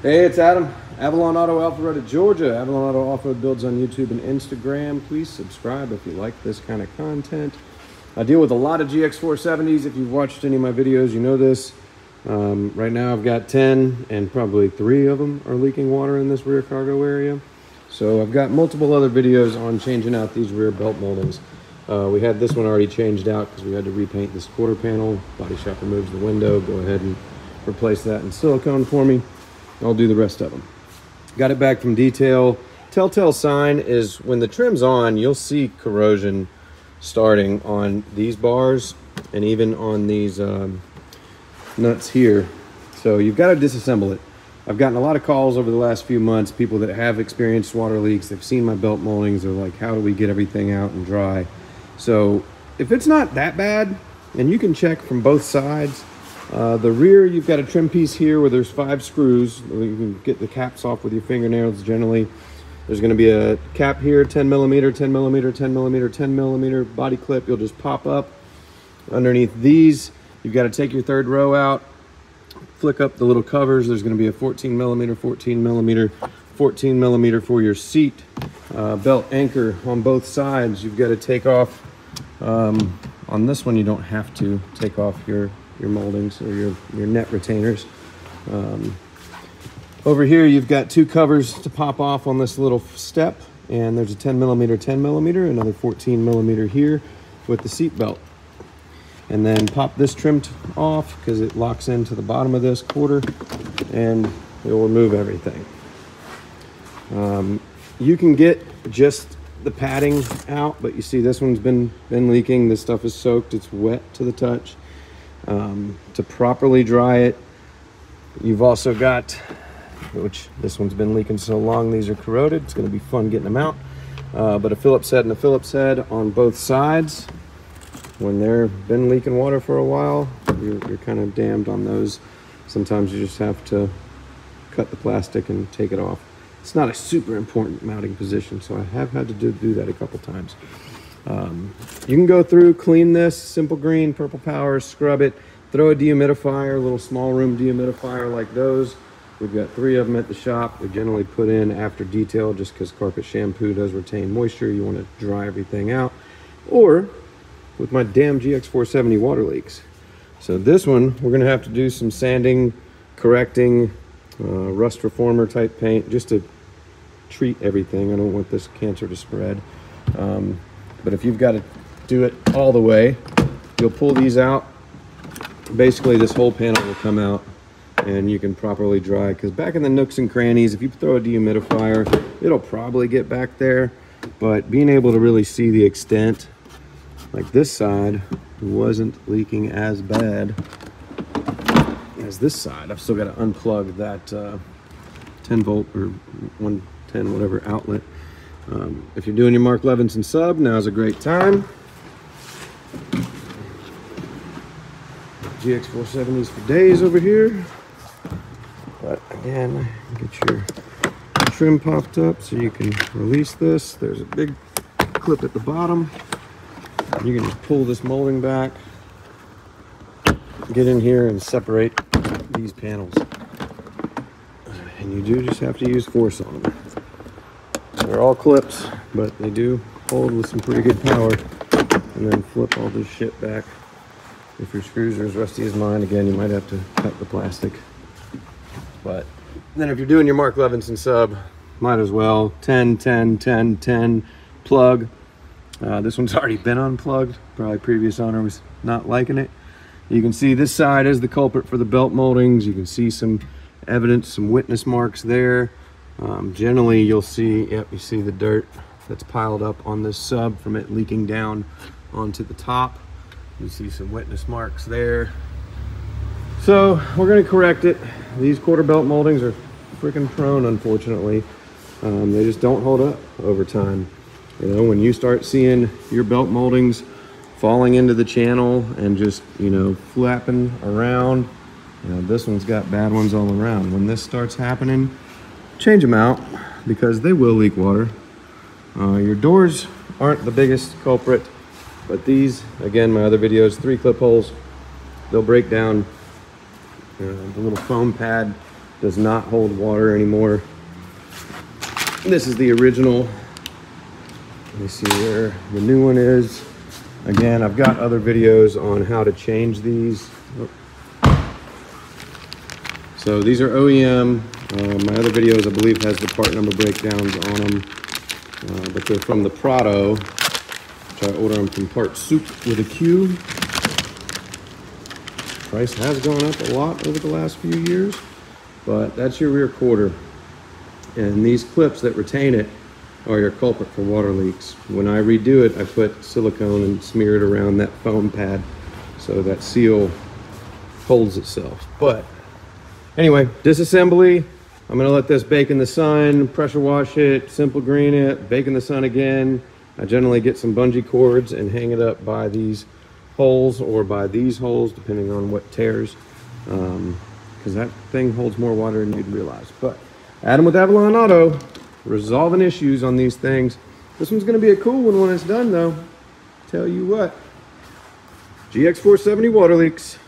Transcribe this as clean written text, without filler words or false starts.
Hey, it's Adam. Avalon Auto Alpharetta, Georgia. Avalon Auto Off-Road builds on YouTube and Instagram. Please subscribe if you like this kind of content. I deal with a lot of GX470s. If you've watched any of my videos, you know this. Right now I've got 10 and probably 3 of them are leaking water in this rear cargo area. So I've got multiple other videos on changing out these rear belt moldings. We had this one already changed out because we had to repaint this quarter panel. Body shop removes the window. Go ahead and replace that in silicone for me. I'll do the rest of them. Got it back from detail. Telltale sign is when the trim's on, you'll see corrosion starting on these bars and even on these nuts here. So you've got to disassemble it. I've gotten a lot of calls over the last few months, people that have experienced water leaks. They've seen my belt moldings. They're like, how do we get everything out and dry? So if it's not that bad, and you can check from both sides, the rear, you've got a trim piece here where there's 5 screws. You can get the caps off with your fingernails generally. There's going to be a cap here, 10 millimeter, 10 millimeter, 10 millimeter, 10 millimeter body clip. You'll just pop up. Underneath these, you've got to take your 3rd row out, flick up the little covers. There's going to be a 14 millimeter, 14 millimeter, 14 millimeter for your seat. Belt anchor on both sides. You've got to take off. On this one, you don't have to take off your moldings or your net retainers. Over here you've got 2 covers to pop off on this little step, and there's a 10 millimeter, 10 millimeter, another 14 millimeter here with the seat belt. And then pop this trim off because it locks into the bottom of this quarter, and it will remove everything. You can get just the padding out, but you see this one's been leaking. This stuff is soaked. It's wet to the touch. To properly dry it, you've also got, which this one's been leaking so long, these are corroded. It's going to be fun getting them out. But a Phillips head and a Phillips head on both sides. When they've been leaking water for a while, you're kind of damned on those. Sometimes you just have to cut the plastic and take it off. It's not a super important mounting position, so I have had to do that a couple times. You can go through, clean this, simple green, purple power, scrub it, throw a dehumidifier, a little small room dehumidifier like those. We've got 3 of them at the shop. We generally put in after detail just because carpet shampoo does retain moisture. You want to dry everything out. Or with my damn GX470 water leaks. So this one, we're going to have to do some sanding, correcting, rust reformer type paint just to treat everything. I don't want this cancer to spread. But if you've got to do it all the way, you'll pull these out. Basically, this whole panel will come out and you can properly dry. Because back in the nooks and crannies, if you throw a dehumidifier, it'll probably get back there. But being able to really see the extent, like this side wasn't leaking as bad as this side. I've still got to unplug that 10 volt or 110 whatever outlet. If you're doing your Mark Levinson sub, now's a great time. GX470s for days over here. But again, get your trim popped up so you can release this. There's a big clip at the bottom. You can just pull this molding back, get in here and separate these panels. And you do just have to use force on them. They're all clips, but they do hold with some pretty good power. And then flip all this shit back. If your screws are as rusty as mine, again, you might have to cut the plastic. But then if you're doing your Mark Levinson sub, might as well 10, 10, 10, 10 plug. This one's already been unplugged. Probably previous owner was not liking it. You can see this side is the culprit for the belt moldings. You can see some evidence, some witness marks there. Generally you'll see, yep, you see the dirt that's piled up on this sub from it leaking down onto the top. You see some witness marks there. So we're going to correct it. These quarter belt moldings are freaking prone, unfortunately. They just don't hold up over time. You know, when you start seeing your belt moldings falling into the channel and just, you know, flapping around, you know, this one's got bad ones all around. When this starts happening, change them out because they will leak water. Your doors aren't the biggest culprit, but these, again, my other videos, 3 clip holes, they'll break down the little foam pad does not hold water anymore. This is the original. Let me see where the new one is. Again, I've got other videos on how to change these. So these are OEM. My other videos, I believe, has the part number breakdowns on them. But they're from the Prado, which I order them from Part Soup with a Q. Price has gone up a lot over the last few years, but that's your rear quarter. And these clips that retain it are your culprit for water leaks. When I redo it, I put silicone and smear it around that foam pad so that seal holds itself. But anyway, disassembly. I'm gonna let this bake in the sun, pressure wash it, simple green it, bake in the sun again. I generally get some bungee cords and hang it up by these holes or by these holes, depending on what tears, because that thing holds more water than you'd realize. But Adam with Avalon Auto, resolving issues on these things. This one's gonna be a cool one when it's done though. Tell you what, GX470 water leaks.